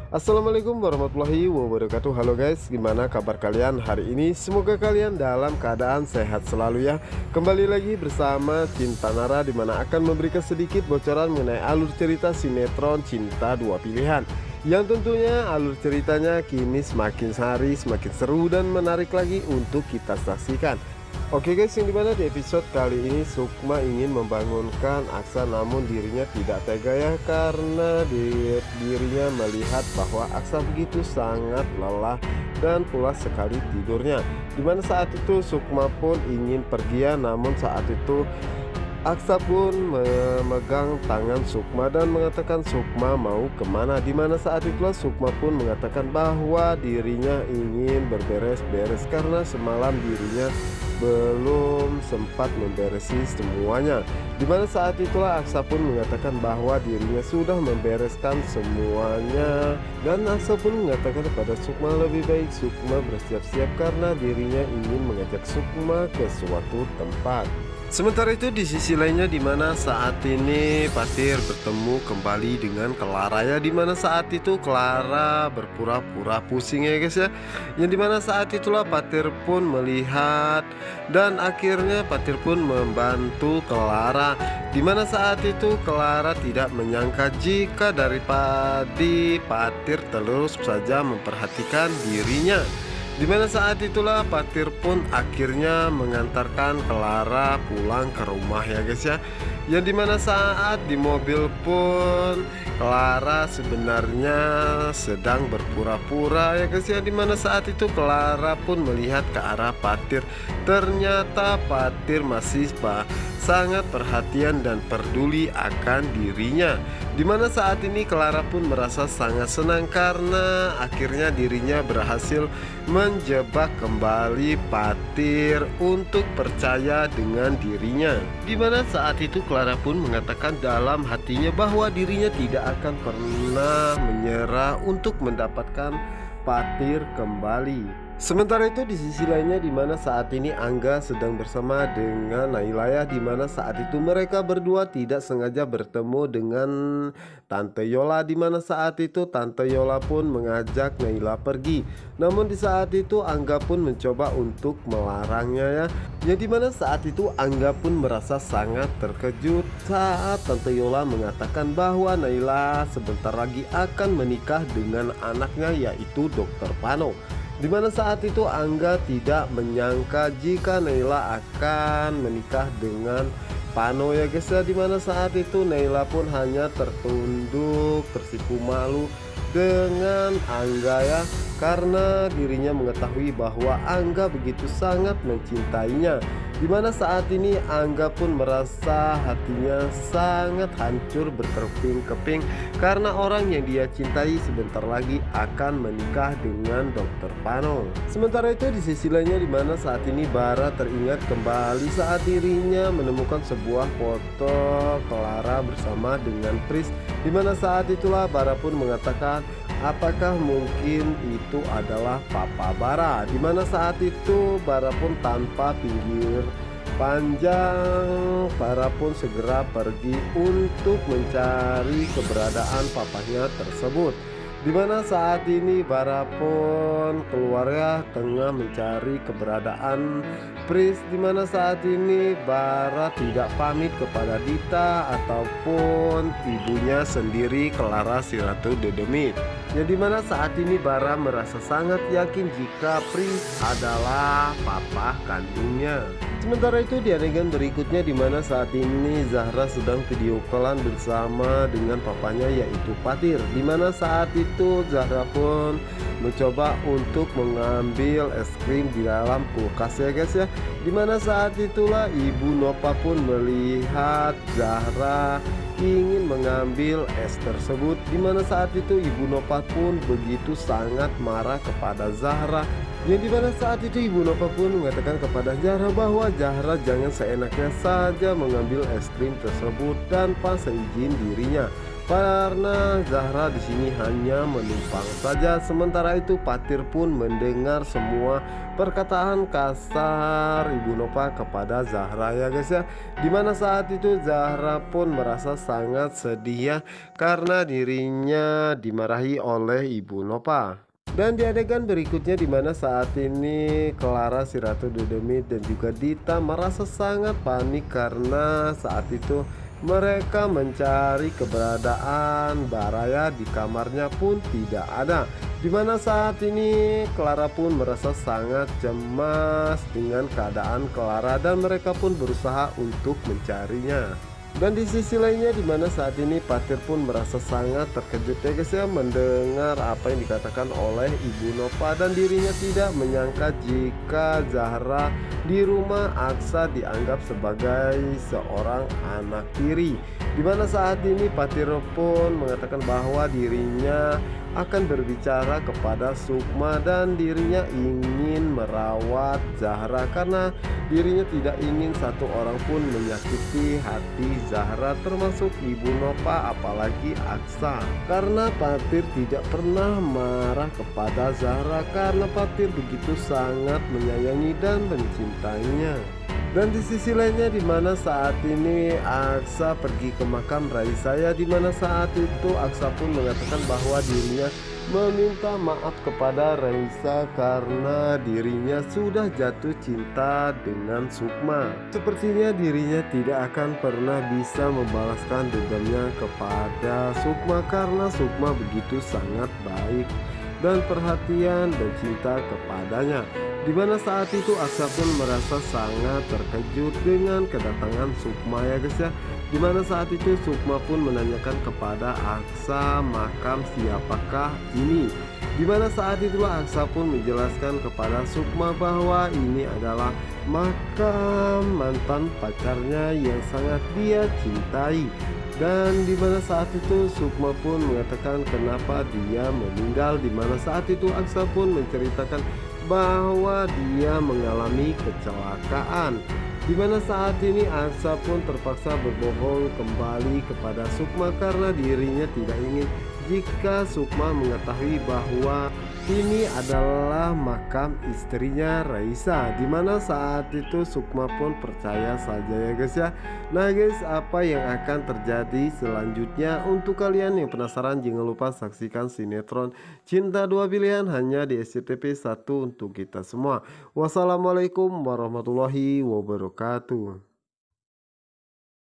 Assalamualaikum warahmatullahi wabarakatuh. Halo guys, gimana kabar kalian hari ini? Semoga kalian dalam keadaan sehat selalu ya. Kembali lagi bersama Cinta Nara, dimana akan memberikan sedikit bocoran mengenai alur cerita sinetron Cinta Dua Pilihan, yang tentunya alur ceritanya kini semakin hari semakin seru dan menarik lagi untuk kita saksikan. Oke guys, yang dimana di episode kali ini Sukma ingin membangunkan Aksa, namun dirinya tidak tega ya, karena dirinya melihat bahwa Aksa begitu sangat lelah dan pulas sekali tidurnya. Dimana saat itu Sukma pun ingin pergi ya, namun saat itu Aksa pun memegang tangan Sukma dan mengatakan Sukma mau kemana. Dimana saat itulah Sukma pun mengatakan bahwa dirinya ingin berberes-beres karena semalam dirinya belum sempat memberesi semuanya. Dimana saat itulah Aksa pun mengatakan bahwa dirinya sudah membereskan semuanya, dan Aksa pun mengatakan kepada Sukma lebih baik Sukma bersiap-siap karena dirinya ingin mengajak Sukma ke suatu tempat. Sementara itu di sisi lainnya, dimana saat ini Patir bertemu kembali dengan Clara ya, dimana saat itu Clara berpura-pura pusing ya guys ya, yang dimana saat itulah Patir pun melihat dan akhirnya Patir pun membantu Clara, dimana saat itu Clara tidak menyangka jika daripada Patir terus saja memperhatikan dirinya. Dimana saat itulah Patir pun akhirnya mengantarkan Clara pulang ke rumah ya guys ya. Yang dimana saat di mobil pun Clara sebenarnya sedang berpura-pura ya guys ya. Dimana saat itu Clara pun melihat ke arah Patir. Ternyata Patir masih sangat perhatian dan peduli akan dirinya. Dimana saat ini Clara pun merasa sangat senang karena akhirnya dirinya berhasil menjebak kembali Patir untuk percaya dengan dirinya. Dimana saat itu Clara pun mengatakan dalam hatinya bahwa dirinya tidak akan pernah menyerah untuk mendapatkan Patir kembali. Sementara itu di sisi lainnya, dimana saat ini Angga sedang bersama dengan Naila ya, dimana saat itu mereka berdua tidak sengaja bertemu dengan Tante Yola, dimana saat itu Tante Yola pun mengajak Naila pergi. Namun di saat itu Angga pun mencoba untuk melarangnya ya. Ya, dimana saat itu Angga pun merasa sangat terkejut saat Tante Yola mengatakan bahwa Naila sebentar lagi akan menikah dengan anaknya, yaitu Dokter Pano. Dimana saat itu Angga tidak menyangka jika Naila akan menikah dengan Pano ya guys ya. Dimana saat itu Naila pun hanya tertunduk tersipu malu dengan Angga ya, karena dirinya mengetahui bahwa Angga begitu sangat mencintainya. Dimana saat ini Angga pun merasa hatinya sangat hancur berkeping-keping karena orang yang dia cintai sebentar lagi akan menikah dengan Dokter Pano. Sementara itu di sisi lainnya, dimana saat ini Bara teringat kembali saat dirinya menemukan sebuah foto Clara bersama dengan Pris. Dimana saat itulah Bara pun mengatakan apakah mungkin itu adalah Papa Bara. Dimana saat itu Bara pun tanpa pinggir panjang, Bara pun segera pergi untuk mencari keberadaan papanya tersebut. Dimana saat ini Bara pun keluarga tengah mencari keberadaan Pris, dimana saat ini Bara tidak pamit kepada Dita ataupun ibunya sendiri, Clara si Ratu Dedemit. Ya, dimana saat ini Bara merasa sangat yakin jika Pris adalah papa kandungnya. Sementara itu di adegan berikutnya, dimana saat ini Zahra sedang video callan bersama dengan papanya, yaitu Patir. Dimana saat itu Zahra pun mencoba untuk mengambil es krim di dalam kulkas ya guys ya. Dimana saat itulah Ibu Nova pun melihat Zahra ingin mengambil es tersebut. Dimana saat itu Ibu Nova pun begitu sangat marah kepada Zahra. Yang dimana saat itu Ibu Nova pun mengatakan kepada Zahra bahwa Zahra jangan seenaknya saja mengambil es krim tersebut tanpa seizin dirinya. karena Zahra di sini hanya menumpang saja. Sementara itu Fatir pun mendengar semua perkataan kasar Ibu Nova kepada Zahra ya guys ya. Dimana saat itu Zahra pun merasa sangat sedih ya, karena dirinya dimarahi oleh Ibu Nova. Dan di adegan berikutnya dimana saat ini Clara, si Ratu Dedemit dan juga Dita merasa sangat panik karena saat itu mereka mencari keberadaan Baraya di kamarnya pun tidak ada. Dimana saat ini Clara pun merasa sangat cemas dengan keadaan Clara dan mereka pun berusaha untuk mencarinya. Dan di sisi lainnya dimana saat ini Fatir pun merasa sangat terkejut ya guys ya, mendengar apa yang dikatakan oleh Ibu Nova dan dirinya tidak menyangka jika Zahra di rumah Aksa dianggap sebagai seorang anak tiri. Dimana saat ini Fatir pun mengatakan bahwa dirinya akan berbicara kepada Sukma dan dirinya ingin merawat Zahra karena dirinya tidak ingin satu orang pun menyakiti hati Zahra, termasuk Ibu Nova apalagi Aksa. Karena Fatir tidak pernah marah kepada Zahra karena Fatir begitu sangat menyayangi dan mencintainya. Dan di sisi lainnya dimana saat ini Aksa pergi ke makam Raisa ya, dimana saat itu Aksa pun mengatakan bahwa dirinya meminta maaf kepada Raisa karena dirinya sudah jatuh cinta dengan Sukma. Sepertinya dirinya tidak akan pernah bisa membalaskan dendamnya kepada Sukma karena Sukma begitu sangat baik dan perhatian dan cinta kepadanya. Dimana saat itu Aksa pun merasa sangat terkejut dengan kedatangan Sukma ya guys ya. Dimana saat itu Sukma pun menanyakan kepada Aksa makam siapakah ini. Dimana saat itulah Aksa pun menjelaskan kepada Sukma bahwa ini adalah makam mantan pacarnya yang sangat dia cintai. Dan dimana saat itu Sukma pun mengatakan kenapa dia meninggal. Dimana saat itu Aksa pun menceritakan bahwa dia mengalami kecelakaan. Dimana saat ini Aksa pun terpaksa berbohong kembali kepada Sukma karena dirinya tidak ingin jika Sukma mengetahui bahwa ini adalah makam istrinya Raisa. Dimana saat itu Sukma pun percaya saja ya guys ya. Nah guys, apa yang akan terjadi selanjutnya? Untuk kalian yang penasaran, jangan lupa saksikan sinetron Cinta Dua Pilihan hanya di SCTV 1 untuk kita semua. Wassalamualaikum warahmatullahi wabarakatuh.